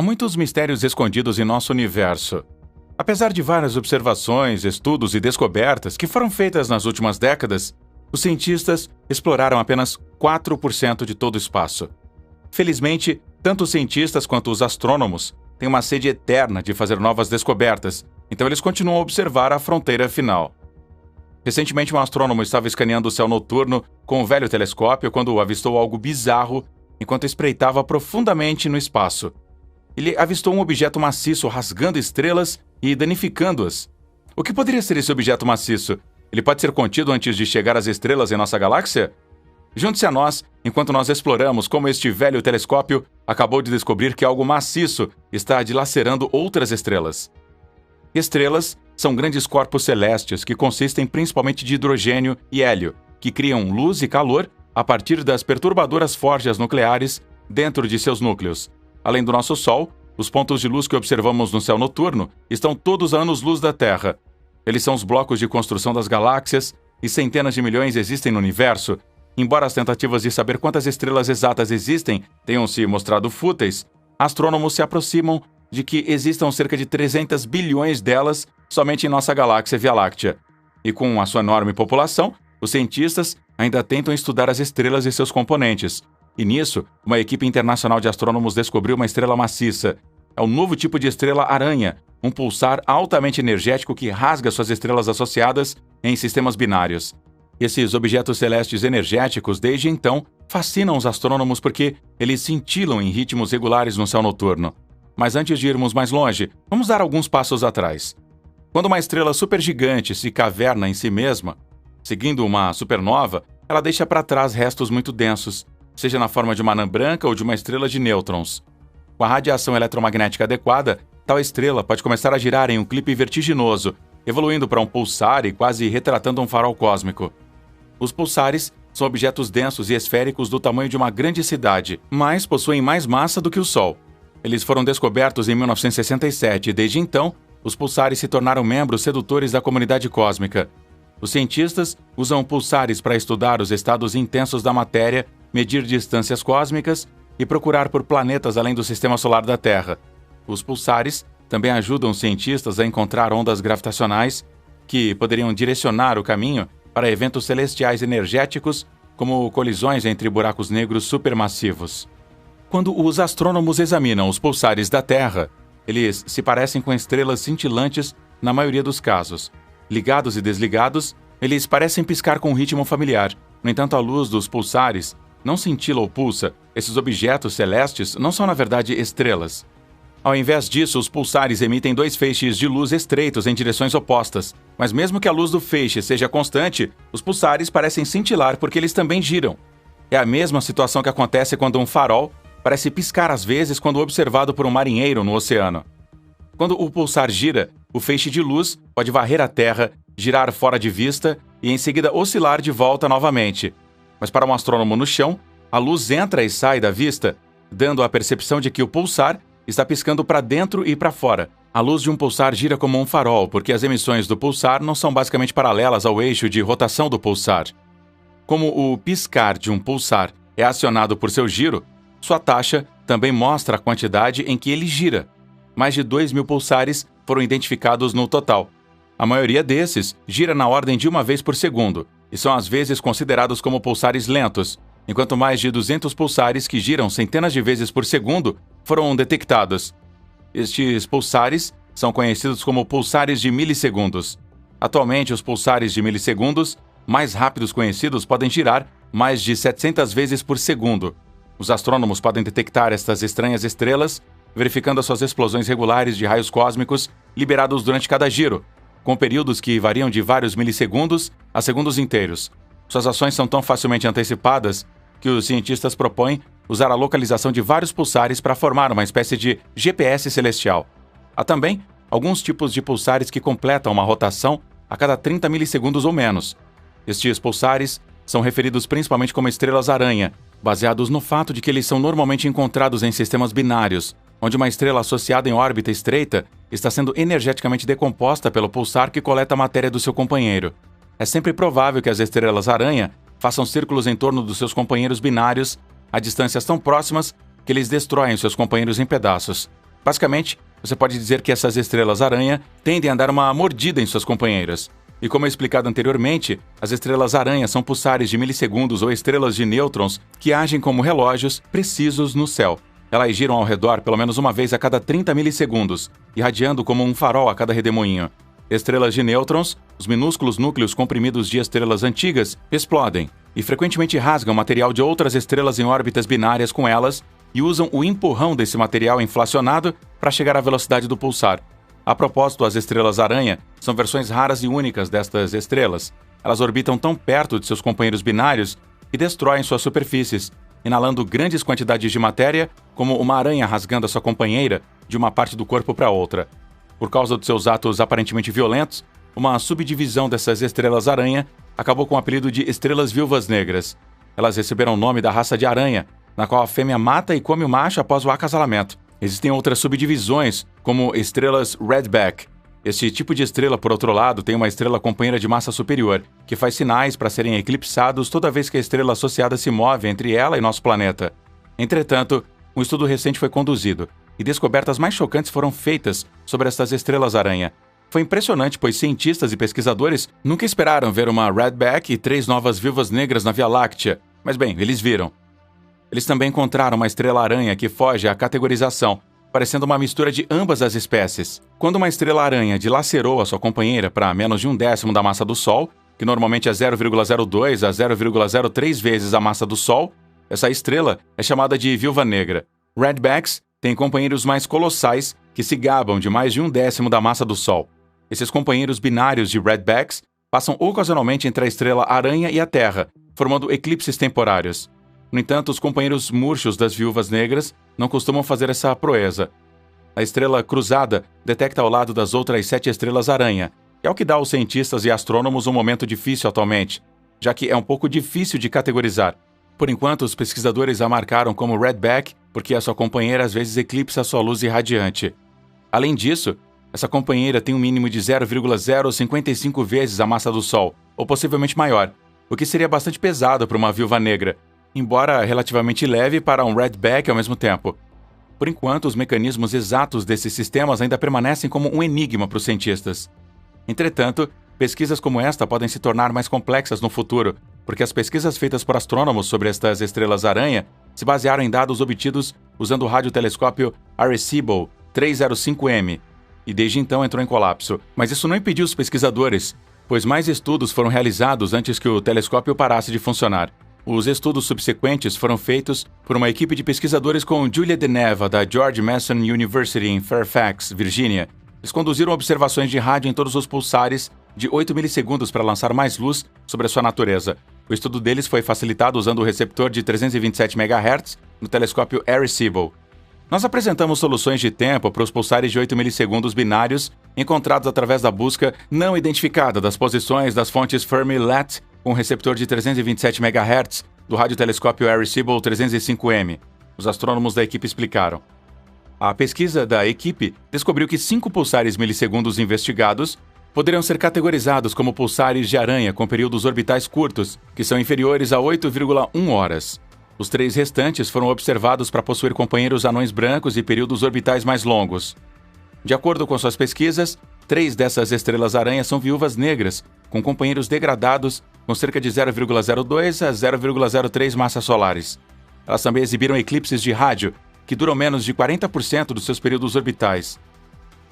Há muitos mistérios escondidos em nosso universo. Apesar de várias observações, estudos e descobertas que foram feitas nas últimas décadas, os cientistas exploraram apenas 4% de todo o espaço. Felizmente, tanto os cientistas quanto os astrônomos têm uma sede eterna de fazer novas descobertas, então eles continuam a observar a fronteira final. Recentemente, um astrônomo estava escaneando o céu noturno com um velho telescópio quando avistou algo bizarro enquanto espreitava profundamente no espaço. Ele avistou um objeto maciço rasgando estrelas e danificando-as. O que poderia ser esse objeto maciço? Ele pode ser contido antes de chegar às estrelas em nossa galáxia? Junte-se a nós enquanto nós exploramos como este velho telescópio acabou de descobrir que algo maciço está dilacerando outras estrelas. Estrelas são grandes corpos celestes que consistem principalmente de hidrogênio e hélio, que criam luz e calor a partir das perturbadoras forjas nucleares dentro de seus núcleos. Além do nosso Sol, os pontos de luz que observamos no céu noturno estão todos a anos-luz da Terra. Eles são os blocos de construção das galáxias e centenas de milhões existem no universo. Embora as tentativas de saber quantas estrelas exatas existem tenham se mostrado fúteis, astrônomos se aproximam de que existam cerca de 300 bilhões delas somente em nossa galáxia Via Láctea. E com a sua enorme população, os cientistas ainda tentam estudar as estrelas e seus componentes. E nisso, uma equipe internacional de astrônomos descobriu uma estrela maciça. É um novo tipo de estrela aranha, um pulsar altamente energético que rasga suas estrelas associadas em sistemas binários. Esses objetos celestes energéticos, desde então, fascinam os astrônomos porque eles cintilam em ritmos regulares no céu noturno. Mas antes de irmos mais longe, vamos dar alguns passos atrás. Quando uma estrela supergigante se caverna em si mesma, seguindo uma supernova, ela deixa para trás restos muito densos, seja na forma de uma anã branca ou de uma estrela de nêutrons. Com a radiação eletromagnética adequada, tal estrela pode começar a girar em um clipe vertiginoso, evoluindo para um pulsar e quase retratando um farol cósmico. Os pulsares são objetos densos e esféricos do tamanho de uma grande cidade, mas possuem mais massa do que o Sol. Eles foram descobertos em 1967 e, desde então, os pulsares se tornaram membros sedutores da comunidade cósmica. Os cientistas usam pulsares para estudar os estados intensos da matéria, medir distâncias cósmicas e procurar por planetas além do sistema solar da Terra. Os pulsares também ajudam os cientistas a encontrar ondas gravitacionais que poderiam direcionar o caminho para eventos celestiais energéticos, como colisões entre buracos negros supermassivos. Quando os astrônomos examinam os pulsares da Terra, eles se parecem com estrelas cintilantes na maioria dos casos. Ligados e desligados, eles parecem piscar com um ritmo familiar. No entanto, a luz dos pulsares não cintila ou pulsa. Esses objetos celestes não são, na verdade, estrelas. Ao invés disso, os pulsares emitem dois feixes de luz estreitos em direções opostas. Mas mesmo que a luz do feixe seja constante, os pulsares parecem cintilar porque eles também giram. É a mesma situação que acontece quando um farol parece piscar às vezes quando observado por um marinheiro no oceano. Quando o pulsar gira, o feixe de luz pode varrer a Terra, girar fora de vista e em seguida oscilar de volta novamente. Mas para um astrônomo no chão, a luz entra e sai da vista, dando a percepção de que o pulsar está piscando para dentro e para fora. A luz de um pulsar gira como um farol, porque as emissões do pulsar não são basicamente paralelas ao eixo de rotação do pulsar. Como o piscar de um pulsar é acionado por seu giro, sua taxa também mostra a quantidade em que ele gira. Mais de 2.000 pulsares foram identificados no total. A maioria desses gira na ordem de uma vez por segundo, e são às vezes considerados como pulsares lentos, enquanto mais de 200 pulsares que giram centenas de vezes por segundo foram detectados. Estes pulsares são conhecidos como pulsares de milissegundos. Atualmente, os pulsares de milissegundos mais rápidos conhecidos podem girar mais de 700 vezes por segundo. Os astrônomos podem detectar estas estranhas estrelas verificando as suas explosões regulares de raios cósmicos liberados durante cada giro, com períodos que variam de vários milissegundos a segundos inteiros. Suas ações são tão facilmente antecipadas que os cientistas propõem usar a localização de vários pulsares para formar uma espécie de GPS celestial. Há também alguns tipos de pulsares que completam uma rotação a cada 30 milissegundos ou menos. Estes pulsares são referidos principalmente como estrelas-aranha, baseados no fato de que eles são normalmente encontrados em sistemas binários, onde uma estrela associada em órbita estreita está sendo energeticamente decomposta pelo pulsar que coleta a matéria do seu companheiro. É sempre provável que as estrelas-aranha façam círculos em torno dos seus companheiros binários a distâncias tão próximas que eles destroem seus companheiros em pedaços. Basicamente, você pode dizer que essas estrelas-aranha tendem a dar uma mordida em suas companheiras. E como explicado anteriormente, as estrelas-aranha são pulsares de milissegundos ou estrelas de nêutrons que agem como relógios precisos no céu. Elas giram ao redor pelo menos uma vez a cada 30 milissegundos, irradiando como um farol a cada redemoinho. Estrelas de nêutrons, os minúsculos núcleos comprimidos de estrelas antigas, explodem e frequentemente rasgam material de outras estrelas em órbitas binárias com elas e usam o empurrão desse material inflacionado para chegar à velocidade do pulsar. A propósito, as estrelas-aranha são versões raras e únicas destas estrelas. Elas orbitam tão perto de seus companheiros binários que destroem suas superfícies, inalando grandes quantidades de matéria, como uma aranha rasgando a sua companheira de uma parte do corpo para outra. Por causa de seus atos aparentemente violentos, uma subdivisão dessas estrelas-aranha acabou com o apelido de estrelas viúvas negras. Elas receberam o nome da raça de aranha, na qual a fêmea mata e come o macho após o acasalamento. Existem outras subdivisões, como estrelas redback. Este tipo de estrela, por outro lado, tem uma estrela companheira de massa superior, que faz sinais para serem eclipsados toda vez que a estrela associada se move entre ela e nosso planeta. Entretanto, um estudo recente foi conduzido, e descobertas mais chocantes foram feitas sobre estas estrelas-aranha. Foi impressionante, pois cientistas e pesquisadores nunca esperaram ver uma redback e 3 novas viúvas negras na Via Láctea, mas bem, eles viram. Eles também encontraram uma estrela-aranha que foge à categorização, parecendo uma mistura de ambas as espécies. Quando uma estrela-aranha dilacerou a sua companheira para menos de 1/10 da massa do Sol, que normalmente é 0,02 a 0,03 vezes a massa do Sol, essa estrela é chamada de viúva negra. Redbacks têm companheiros mais colossais que se gabam de mais de 1/10 da massa do Sol. Esses companheiros binários de redbacks passam ocasionalmente entre a estrela-aranha e a Terra, formando eclipses temporários. No entanto, os companheiros murchos das viúvas negras não costumam fazer essa proeza. A estrela cruzada detecta ao lado das outras 7 estrelas-aranha, que é o que dá aos cientistas e astrônomos um momento difícil atualmente, já que é um pouco difícil de categorizar. Por enquanto, os pesquisadores a marcaram como redback porque a sua companheira às vezes eclipsa sua luz irradiante. Além disso, essa companheira tem um mínimo de 0,055 vezes a massa do Sol, ou possivelmente maior, o que seria bastante pesado para uma viúva negra, embora relativamente leve para um redback ao mesmo tempo. Por enquanto, os mecanismos exatos desses sistemas ainda permanecem como um enigma para os cientistas. Entretanto, pesquisas como esta podem se tornar mais complexas no futuro, porque as pesquisas feitas por astrônomos sobre estas estrelas-aranha se basearam em dados obtidos usando o radiotelescópio Arecibo 305M, e desde então entrou em colapso. Mas isso não impediu os pesquisadores, pois mais estudos foram realizados antes que o telescópio parasse de funcionar. Os estudos subsequentes foram feitos por uma equipe de pesquisadores com Julia DeNeva, da George Mason University em Fairfax, Virgínia. Eles conduziram observações de rádio em todos os pulsares de 8 milissegundos para lançar mais luz sobre a sua natureza. O estudo deles foi facilitado usando o receptor de 327 MHz no telescópio Arecibo. Nós apresentamos soluções de tempo para os pulsares de 8 milissegundos binários encontrados através da busca não identificada das posições das fontes Fermi-LET com receptor de 327 MHz do radiotelescópio Arecibo 305M. Os astrônomos da equipe explicaram. A pesquisa da equipe descobriu que 5 pulsares milissegundos investigados poderiam ser categorizados como pulsares de aranha com períodos orbitais curtos, que são inferiores a 8,1 horas. Os 3 restantes foram observados para possuir companheiros anões brancos e períodos orbitais mais longos. De acordo com suas pesquisas, 3 dessas estrelas-aranha são viúvas negras, com companheiros degradados com cerca de 0,02 a 0,03 massas solares. Elas também exibiram eclipses de rádio, que duram menos de 40% dos seus períodos orbitais.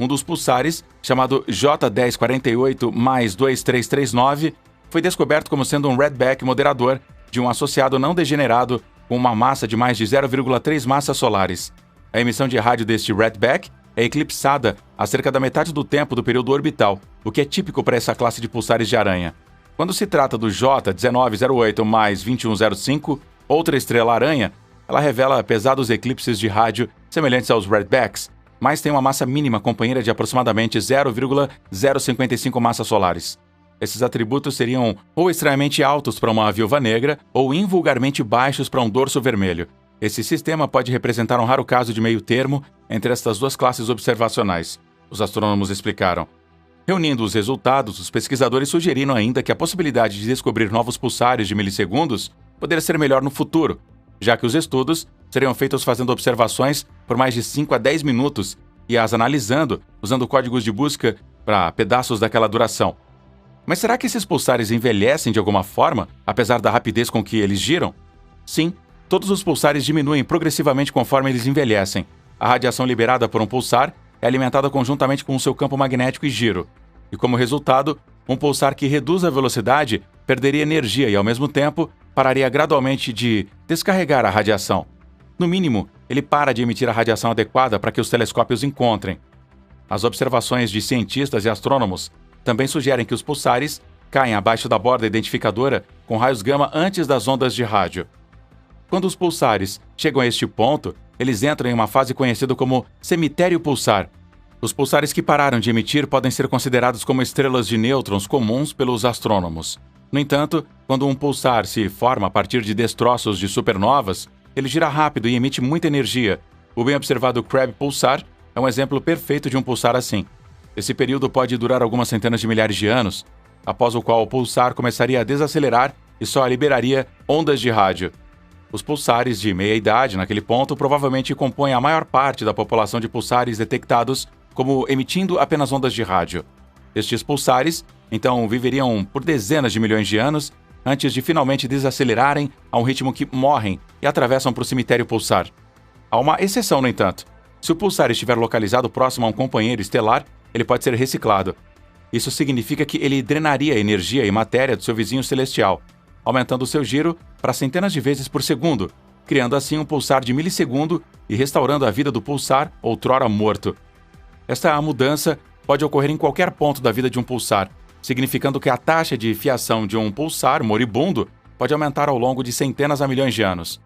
Um dos pulsares, chamado J1048+2339, foi descoberto como sendo um redback moderador de um associado não degenerado com uma massa de mais de 0,3 massas solares. A emissão de rádio deste redback é eclipsada a cerca da metade do tempo do período orbital, o que é típico para essa classe de pulsares de aranha. Quando se trata do J1908+2105, outra estrela-aranha, ela revela pesados eclipses de rádio semelhantes aos redbacks, mas tem uma massa mínima companheira de aproximadamente 0,055 massas solares. Esses atributos seriam ou extremamente altos para uma viúva negra ou invulgarmente baixos para um dorso vermelho. Esse sistema pode representar um raro caso de meio termo entre estas duas classes observacionais, os astrônomos explicaram. Reunindo os resultados, os pesquisadores sugeriram ainda que a possibilidade de descobrir novos pulsares de milissegundos poderia ser melhor no futuro, já que os estudos seriam feitos fazendo observações por mais de 5 a 10 minutos e as analisando, usando códigos de busca para pedaços daquela duração. Mas será que esses pulsares envelhecem de alguma forma, apesar da rapidez com que eles giram? Sim, todos os pulsares diminuem progressivamente conforme eles envelhecem. A radiação liberada por um pulsar é alimentada conjuntamente com o seu campo magnético e giro. E como resultado, um pulsar que reduz a velocidade perderia energia e, ao mesmo tempo, pararia gradualmente de descarregar a radiação. No mínimo, ele para de emitir a radiação adequada para que os telescópios encontrem. As observações de cientistas e astrônomos também sugerem que os pulsares caem abaixo da borda identificadora com raios gama antes das ondas de rádio. Quando os pulsares chegam a este ponto, eles entram em uma fase conhecida como cemitério pulsar. Os pulsares que pararam de emitir podem ser considerados como estrelas de nêutrons comuns pelos astrônomos. No entanto, quando um pulsar se forma a partir de destroços de supernovas, ele gira rápido e emite muita energia. O bem observado Crab Pulsar é um exemplo perfeito de um pulsar assim. Esse período pode durar algumas centenas de milhares de anos, após o qual o pulsar começaria a desacelerar e só liberaria ondas de rádio. Os pulsares de meia-idade, naquele ponto, provavelmente compõem a maior parte da população de pulsares detectados como emitindo apenas ondas de rádio. Estes pulsares, então, viveriam por dezenas de milhões de anos antes de finalmente desacelerarem a um ritmo que morrem e atravessam para o cemitério pulsar. Há uma exceção, no entanto. Se o pulsar estiver localizado próximo a um companheiro estelar, ele pode ser reciclado. Isso significa que ele drenaria energia e matéria do seu vizinho celestial, aumentando o seu giro para centenas de vezes por segundo, criando assim um pulsar de milissegundo e restaurando a vida do pulsar outrora morto. Esta mudança pode ocorrer em qualquer ponto da vida de um pulsar, significando que a taxa de fiação de um pulsar moribundo pode aumentar ao longo de centenas a milhões de anos.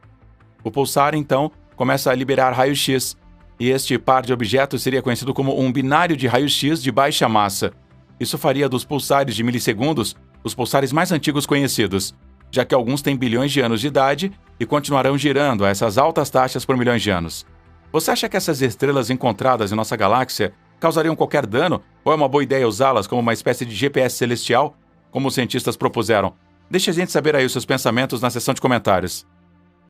O pulsar, então, começa a liberar raio-x, e este par de objetos seria conhecido como um binário de raio-x de baixa massa. Isso faria dos pulsares de milissegundos os pulsares mais antigos conhecidos, já que alguns têm bilhões de anos de idade e continuarão girando a essas altas taxas por milhões de anos. Você acha que essas estrelas encontradas em nossa galáxia causariam qualquer dano, ou é uma boa ideia usá-las como uma espécie de GPS celestial, como os cientistas propuseram? Deixe a gente saber aí os seus pensamentos na seção de comentários.